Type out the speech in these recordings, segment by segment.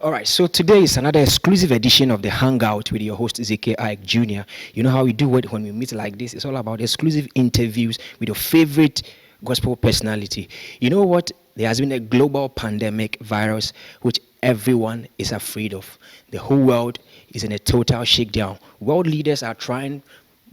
All right, so today is another exclusive edition of the Hangout with your host, Isaac Jr. You know how we do it when we meet like this? It's all about exclusive interviews with your favorite gospel personality. You know what? There has been a global pandemic virus which everyone is afraid of. The whole world is in a total shakedown. World leaders are trying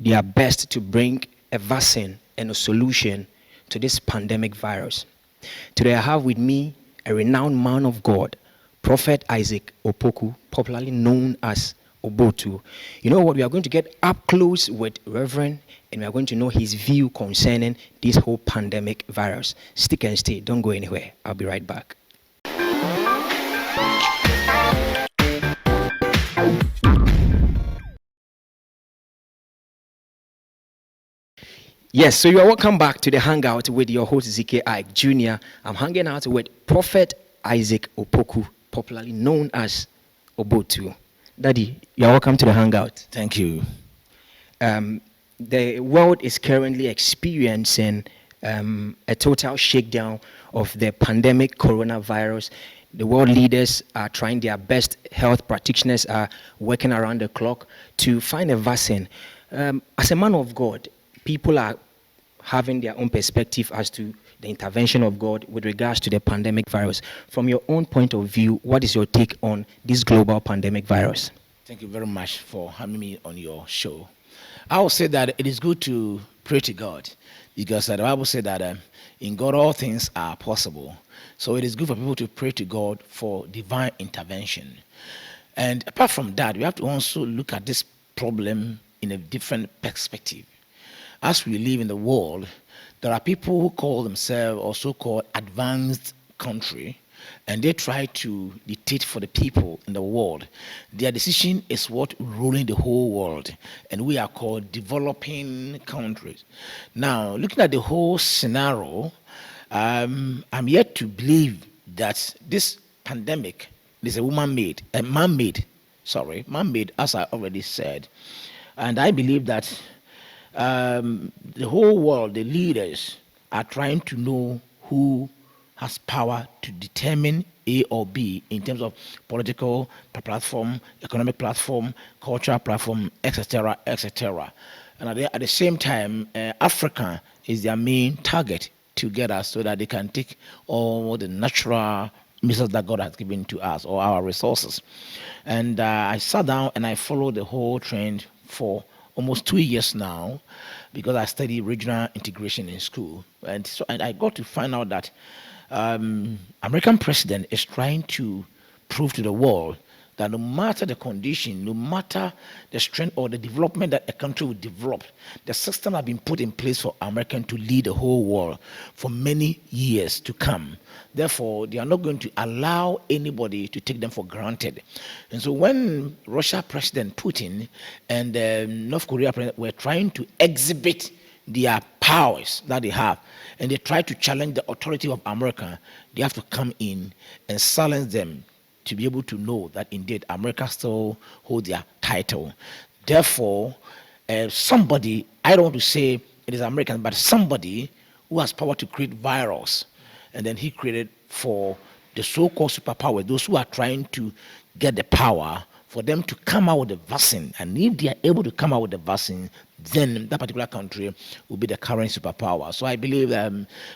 their best to bring a vaccine and a solution to this pandemic virus. Today I have with me a renowned man of God, Prophet Isaac Opoku, popularly known as Obotu. You know what? We are going to get up close with Reverend, and we are going to know his view concerning this whole pandemic virus. Stick and stay. Don't go anywhere. I'll be right back. Yes, so you are welcome back to the Hangout with your host, ZK Ike Jr. I'm hanging out with Prophet Isaac Opoku, popularly known as Obotu. Daddy, you're welcome to the Hangout. Thank you. The world is currently experiencing a total shakedown of the pandemic coronavirus. The world leaders are trying their best. Health practitioners are working around the clock to find a vaccine. As a man of God, people are having their own perspective as to the intervention of God with regards to the pandemic virus. From your own point of view, what is your take on this global pandemic virus? Thank you very much for having me on your show. I will say that it is good to pray to God because the Bible said that in God all things are possible. So it is good for people to pray to God for divine intervention. And apart from that, we have to also look at this problem in a different perspective. As we live in the world, there are people who call themselves or so-called advanced country, and they try to dictate for the people in the world. Their decision is what ruling the whole world, and we are called developing countries. Now, looking at the whole scenario, I'm yet to believe that this pandemic is a man-made, as I already said. And I believe that the whole world, the leaders, are trying to know who has power to determine A or B in terms of political platform, economic platform, cultural platform, etc., etc. And at the same time, Africa is their main target together so that they can take all the natural resources that God has given to us, or our resources. And I sat down and I followed the whole trend for almost 2 years now, because I studied regional integration in school. And I got to find out that American president is trying to prove to the world that no matter the condition, no matter the strength or the development that a country will develop, the system has been put in place for America to lead the whole world for many years to come. Therefore, they are not going to allow anybody to take them for granted. And so when Russia President Putin and North Korea President were trying to exhibit their powers that they have, and they try to challenge the authority of America, they have to come in and silence them to be able to know that indeed America still holds their title. Therefore, somebody, I don't want to say it is American, but somebody who has power to create virus, and then he created for the so-called superpower, those who are trying to get the power for them to come out with the vaccine. And if they are able to come out with the vaccine, then that particular country will be the current superpower. So I believe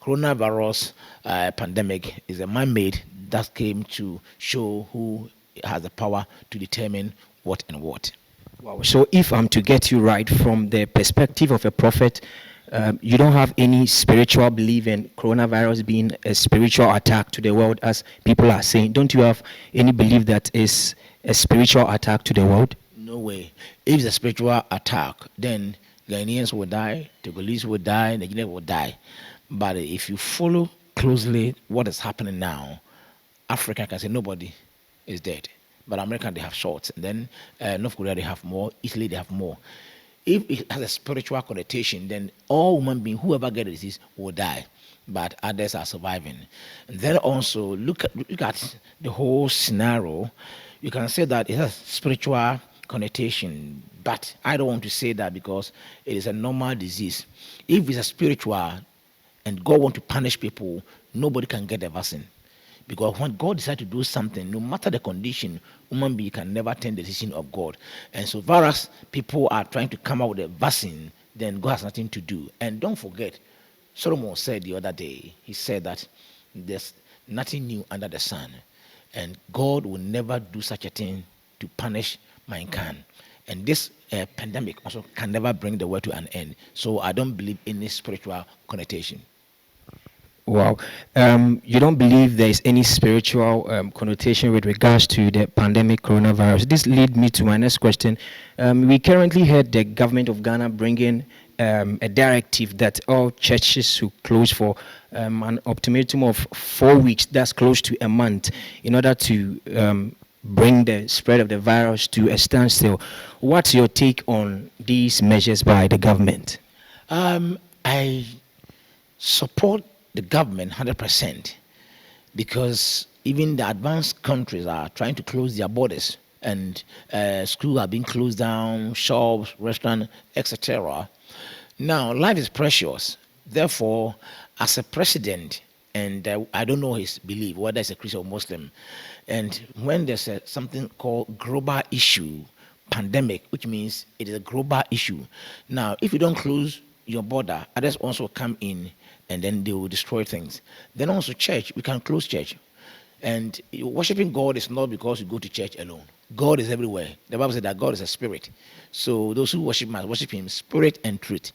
coronavirus pandemic is a man-made that came to show who has the power to determine what and what. Wow. So if I'm to get you right, from the perspective of a prophet, you don't have any spiritual belief in coronavirus being a spiritual attack to the world, as people are saying. Don't you have any belief that is a spiritual attack to the world? No way. If it's a spiritual attack, then Ghanaians will die, Togolese will die, Nigerians will die. But if you follow closely what is happening now, Africa can say nobody is dead. But America, they have shots. And then North Korea, they have more. Italy, they have more. If it has a spiritual connotation, then all human beings, whoever gets the disease, will die. But others are surviving. And then also, look at the whole scenario. You can say that it has spiritual connotation. But I don't want to say that because it is a normal disease. If it's a spiritual and God wants to punish people, nobody can get the vaccine. Because when God decides to do something, no matter the condition, human being can never turn the decision of God. And so far as people are trying to come out with a vaccine, then God has nothing to do. And don't forget, Solomon said the other day, he said that there's nothing new under the sun. And God will never do such a thing to punish mankind. And this pandemic also can never bring the world to an end. So I don't believe in this spiritual connotation. Wow. You don't believe there is any spiritual connotation with regards to the pandemic coronavirus. This leads me to my next question. We currently heard the government of Ghana bringing a directive that all churches should close for an ultimatum of 4 weeks, that's close to a month, in order to bring the spread of the virus to a standstill. What's your take on these measures by the government? I support the government 100% because even the advanced countries are trying to close their borders, and schools are being closed down, shops, restaurants, etc. Now, life is precious. Therefore, as a president, and I don't know his belief, whether it's a Christian or Muslim, and when there's something called global issue, pandemic, which means it is a global issue. Now, if you don't close your border, others also come in and then they will destroy things. Then also church, we can close church. And worshiping God is not because you go to church alone. God is everywhere. The Bible said that God is a spirit. So those who worship must worship him spirit and truth.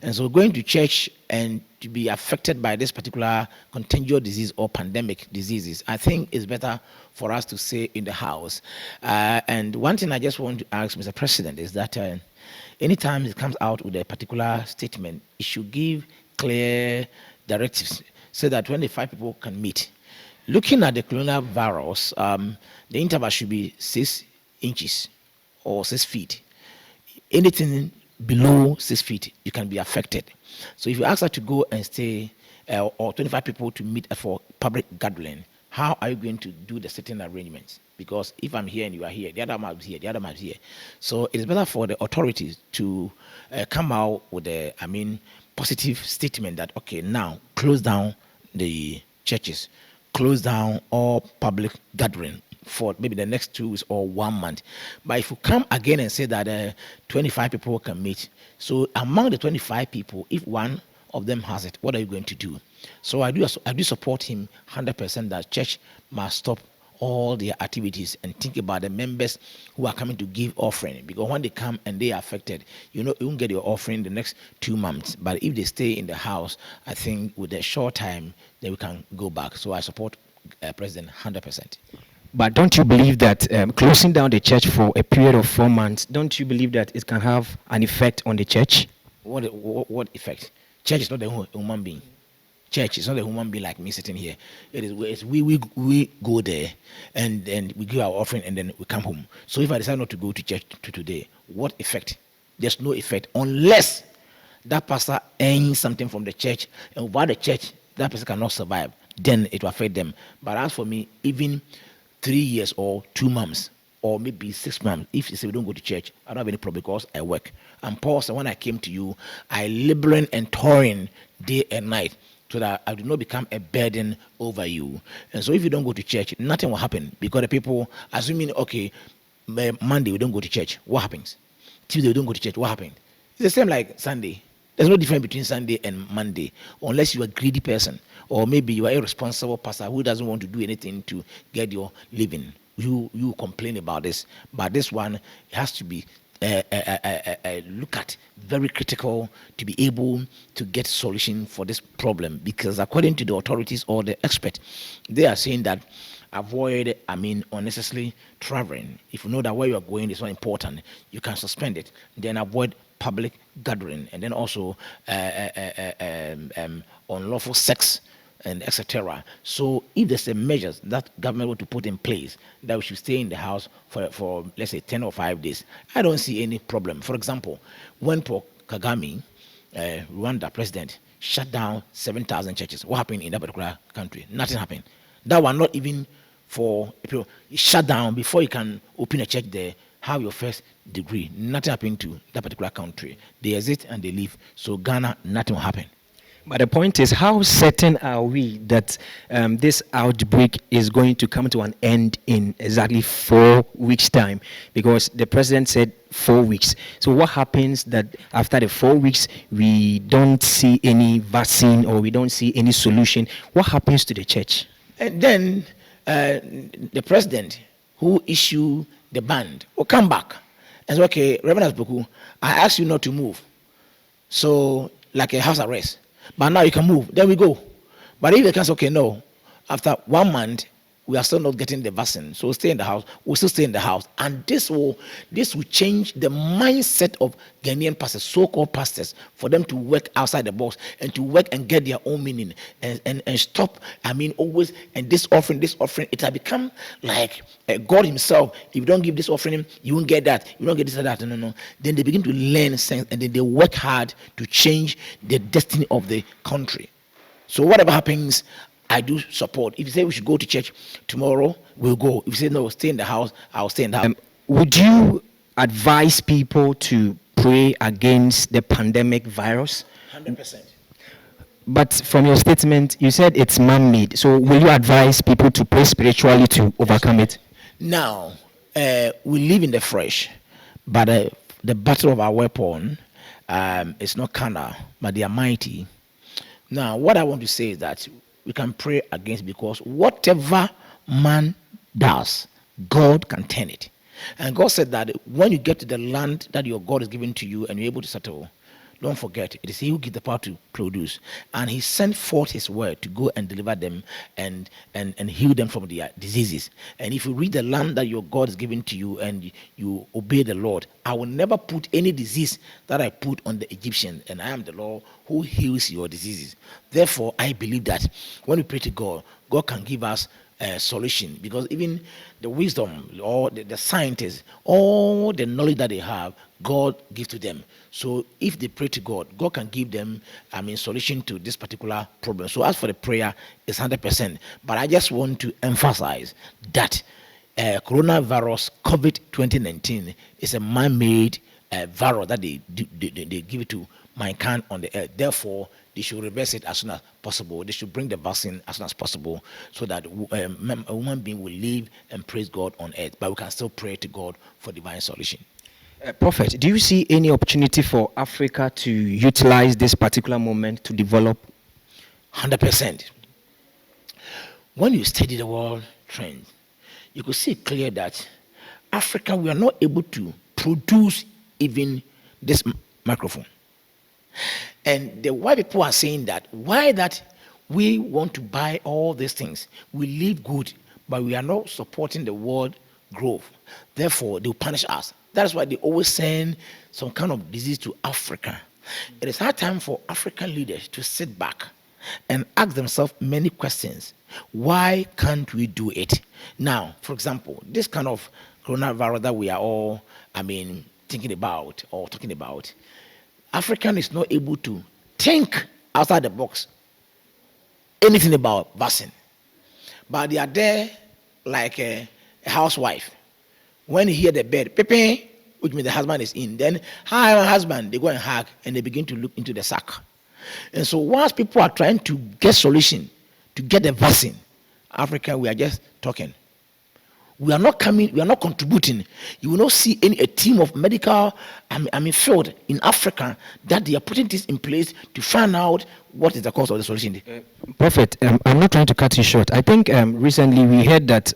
And so going to church and to be affected by this particular contagious disease or pandemic diseases, I think is better for us to stay in the house. And one thing I just want to ask Mr. President is that anytime it comes out with a particular statement, it should give clear directives so that 25 people can meet. Looking at the coronavirus, the interval should be 6 inches or 6 feet. Anything below 6 feet, you can be affected. So if you ask her to go and stay, or 25 people to meet for public gathering, how are you going to do the sitting arrangements? Because if I'm here and you are here, the other man is here, the other man is here. So it is better for the authorities to come out with positive statement that, okay, now close down the churches, close down all public gathering for maybe the next 2 weeks or 1 month. But if you come again and say that 25 people can meet, so among the 25 people, if one of them has it, what are you going to do? So I do support him 100% that church must stop all their activities and think about the members who are coming to give offering, because when they come and they are affected, you won't get your offering the next 2 months. But if they stay in the house, I think with a short time then we can go back. So I support President 100%. But don't you believe that closing down the church for a period of 4 months, don't you believe that it can have an effect on the church? What effect? Church is not a human being. Church is not a human being like me sitting here. We go there and we give our offering and then we come home. So if I decide not to go to church today, what effect? There's no effect unless that pastor earns something from the church, and without the church, that person cannot survive. Then it will affect them. But as for me, even 3 years or 2 months or maybe 6 months, if you say we don't go to church, I don't have any problem because I work. And Paul said, when I came to you, I laboring and toiling day and night, so that I do not become a burden over you. And so if you don't go to church, nothing will happen, because the people assuming, okay, Monday we don't go to church, what happens? Tuesday we don't go to church, what happens? It's the same like Sunday. There's no difference between Sunday and Monday, unless you're a greedy person, or maybe you are a irresponsible pastor who doesn't want to do anything to get your living. You complain about this, but this one has to be look at very critical to be able to get solution for this problem, because according to the authorities or the expert, they are saying that avoid unnecessarily traveling. If you know that where you are going is not important, you can suspend it. Then avoid public gathering, and then also unlawful sex and etc. So if there's a measures that government want to put in place that we should stay in the house for let's say 10 or 5 days, I don't see any problem. For example, when Paul Kagame, Rwanda president, shut down 7,000 churches, what happened in that particular country? Nothing happened. That one not even for people shut down before you can open a church there. Have your first degree. Nothing happened to that particular country. They exit and they leave. So Ghana, nothing will happen. But the point is, how certain are we that this outbreak is going to come to an end in exactly 4 weeks' time? Because the president said 4 weeks. So what happens that after the 4 weeks we don't see any vaccine or we don't see any solution? What happens to the church? And then the president who issued the ban will come back and say, okay, Reverend Opoku, I asked you not to move. So, like a house arrest. But now you can move. Then we go. But if they can say, okay, no, after 1 month, we are still not getting the vaccine, so stay in the house. We'll still stay in the house. And this will change the mindset of Ghanaian pastors, so-called pastors, for them to work outside the box and to work and get their own meaning and stop. I mean, always, and this offering, it has become like God himself. If you don't give this offering, you won't get that. You don't get this or that. No. Then they begin to learn sense, and then they work hard to change the destiny of the country. So whatever happens, I do support. If you say we should go to church tomorrow, we'll go. If you say no, stay in the house, I'll stay in the house. Would you advise people to pray against the pandemic virus? 100%. But from your statement, you said it's man-made. So will you advise people to pray spiritually to overcome it? Now, we live in the flesh, but the battle of our weapon is not carnal, but they are mighty. Now, what I want to say is that we can pray against, because whatever man does, God can turn it. And God said that when you get to the land that your God is giving to you and you're able to settle, don't forget, it is he who gives the power to produce. And he sent forth his word to go and deliver them and heal them from their diseases. And if you read the land that your God is giving to you and you obey the Lord, I will never put any disease that I put on the Egyptians, and I am the Lord who heals your diseases. Therefore, I believe that when we pray to God, God can give us a solution, because even the wisdom or the scientists, all the knowledge that they have, God gives to them. So if they pray to God, God can give them, solution to this particular problem. So as for the prayer, it's 100%. But I just want to emphasize that coronavirus COVID-2019 is a man-made virus that they give it to mankind on the earth. Therefore, they should reverse it as soon as possible. They should bring the vaccine as soon as possible, so that a human being will live and praise God on earth. But we can still pray to God for divine solution. Prophet, do you see any opportunity for Africa to utilize this particular moment to develop? 100%. When you study the world trend, you could see clear that Africa, we are not able to produce even this microphone. And the white people are saying that, why that we want to buy all these things? We live good, but we are not supporting the world growth. Therefore, they will punish us. That's why they always send some kind of disease to Africa. It is high time for African leaders to sit back and ask themselves many questions. Why can't we do it? Now, for example, this kind of coronavirus that we are all, thinking about or talking about, African is not able to think outside the box anything about vaccine. But they are there like a housewife. When you hear the bed, pepe, which means the husband is in, then, hi, my husband, they go and hug and they begin to look into the sack. And so once people are trying to get solution, to get the vaccine, Africa, we are just talking. We are not coming, we are not contributing. You will not see a team of medical field in Africa that they are putting this in place to find out what is the cause of the solution. Prophet, I'm not trying to cut you short. I think recently we heard that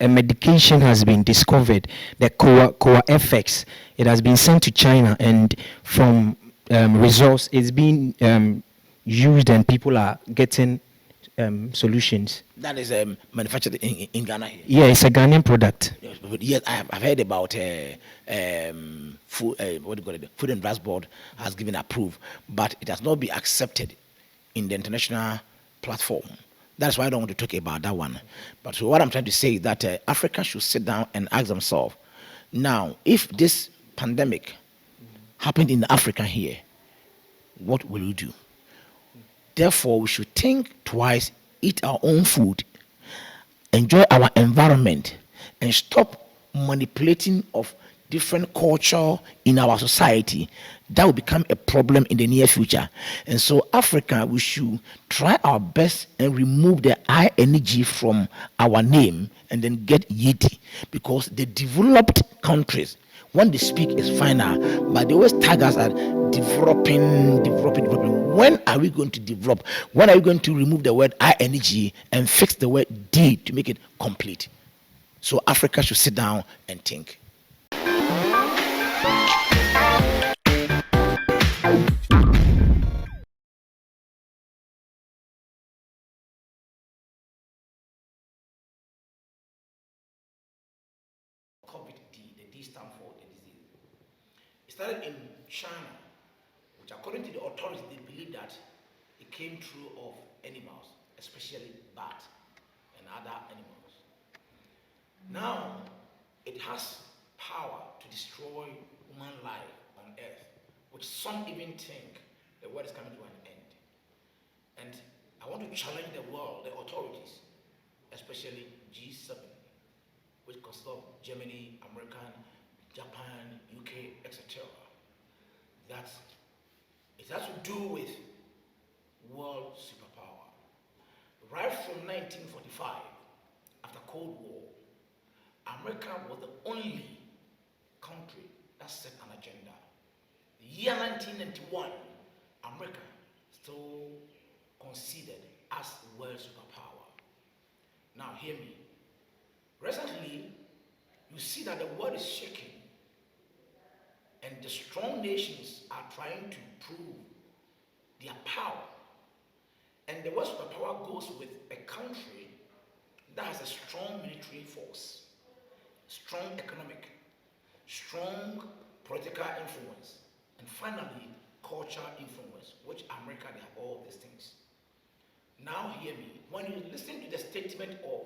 a medication has been discovered, the COA FX. It has been sent to China, and from results, it's being used, and people are getting solutions. That is manufactured in Ghana here. Yeah, it's a Ghanaian product. Yes, I've heard about food. What do you call it? Food and Drugs Board has given approve, but it has not been accepted in the international platform. That's why I don't want to talk about that one. But so what I'm trying to say is that Africa should sit down and ask themselves, now, if this pandemic happened in Africa here, what will we do? Therefore, we should think twice, eat our own food, enjoy our environment, and stop manipulating of different culture in our society, that will become a problem in the near future. And so, Africa, we should try our best and remove the I energy from our name and then get Yeti. Because the developed countries, when they speak is final, but they always tag us at developing. When are we going to develop? When are we going to remove the word I energy and fix the word D to make it complete? So Africa should sit down and think. COVID D, the D stand for the disease. It started in China, which according to the authorities, they believe that it came through of animals, especially bats and other animals. Now, it has power to destroy human life on earth, which some even think the world is coming to an end. And I want to challenge the world, the authorities, especially G7, which consists of Germany, America, Japan, UK, etc. That it has to do with world superpower. Right from 1945, after Cold War, America was the only country that set an agenda. The year 1991, America still considered as world superpower. Now hear me. Recently, you see that the world is shaking and the strong nations are trying to prove their power. And the world superpower goes with a country that has a strong military force, strong economic, strong political influence, and finally, cultural influence, which America, they have all these things. Now hear me. When you listen to the statement of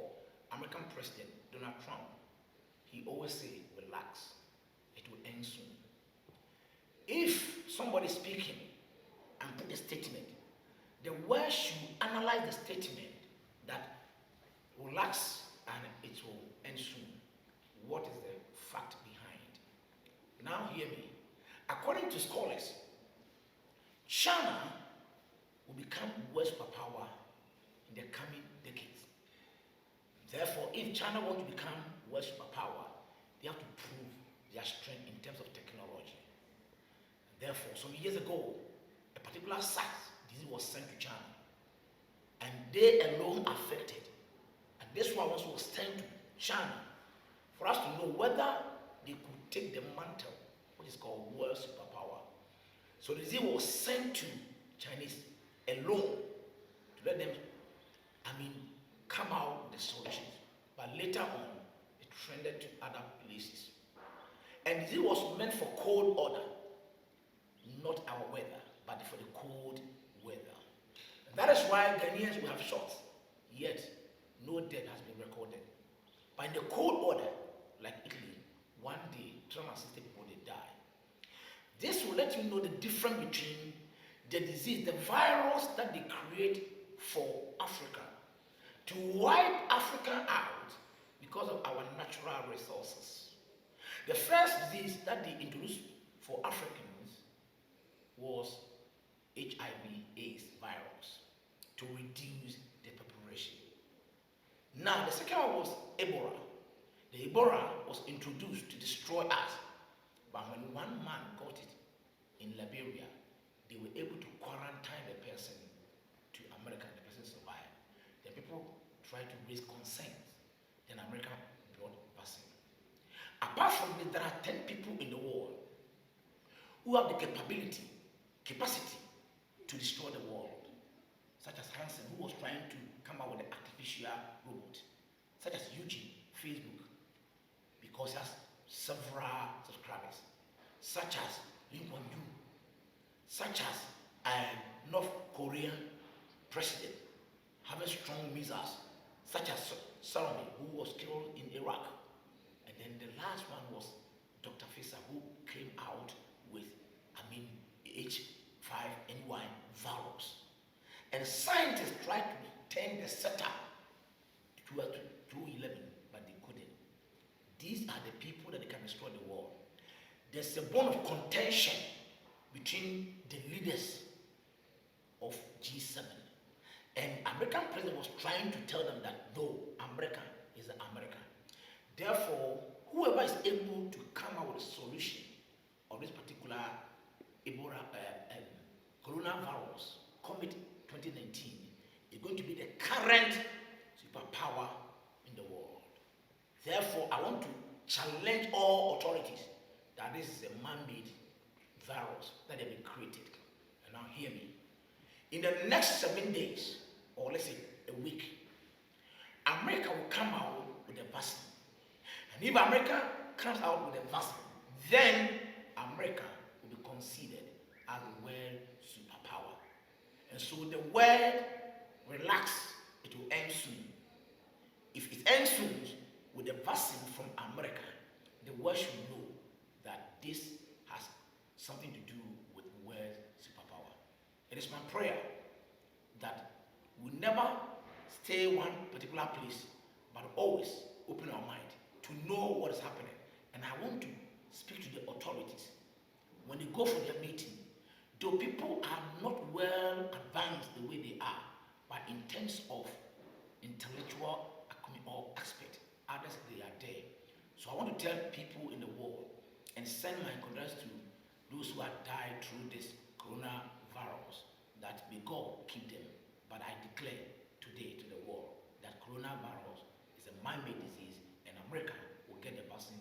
American President Donald Trump, he always say, relax, it will end soon. If somebody is speaking and put a statement, the world should analyze the statement that relax and it will end soon. What is the fact behind? Now hear me. According to scholars, China will become world superpower in the coming decades. Therefore, if China wants to become world superpower, they have to prove their strength in terms of technology. Therefore, some years ago, a particular SARS disease was sent to China, and they alone affected. And this one also was sent to China for us to know whether they could take the mantle, which is called world superpower. So the disease was sent to Chinese alone to let them, come out with the solutions. But later on, it trended to other places. And this was meant for cold order, not our weather, but for the cold weather. And that is why Ghanaians will have shots, yet no death has been recorded. But in the cold order, like Italy, one day 360 people they die. This will let you know the difference between the disease, the virus that they create for Africa, to wipe Africa out because of our natural resources. The first disease that they introduced for Africans was HIV/AIDS virus to reduce the population. Now, the second one was Ebola. The Ebola was introduced to destroy us. But when one man got it in Liberia, they were able to quarantine the person to America, and the person survived. The people tried to raise concerns. Then America brought vaccine. Apart from this, there are 10 people in the world who have the capacity to destroy the world, such as Hansen, who was trying to come out with an artificial robot, such as Eugene, Facebook, because he has several subscribers, such as Lee Kuan Yew, such as North Korean president having strong missiles, such as Salome, who was killed in Iraq. And then the last one was Dr. Fisa, who came out with, H5N1 virus. And scientists tried to turn the setup to 11, but they couldn't. These are the people that can destroy the world. there's a bone of contention between the leaders of G7. And American president was trying to tell them that though America is America. Therefore, whoever is able to come out with a solution of this particular Ebola, coronavirus, COVID 2019, is going to be the current superpower in the world. Therefore, I want to challenge all authorities that this is a man-made virus that have been created. And now hear me. In the next 7 days, or let's say a week, America will come out with a vaccine. And if America comes out with a vaccine, then America will be considered as a world superpower. And so the world relax, it will end soon. If it ends soon with the vaccine from America, the world should know that this has something to do with world superpower. It is my prayer that we never stay one particular place, but always open our mind to know what is happening. And I want to speak to the authorities. When they go for their meeting, though people are not well advanced the way they are, but in terms of intellectual or aspect, others they are there. So I want to tell people in the world and send my condolences to those who have died through this coronavirus, that may God keep them. But I declare today to the world that coronavirus is a man-made disease, and America will get the vaccine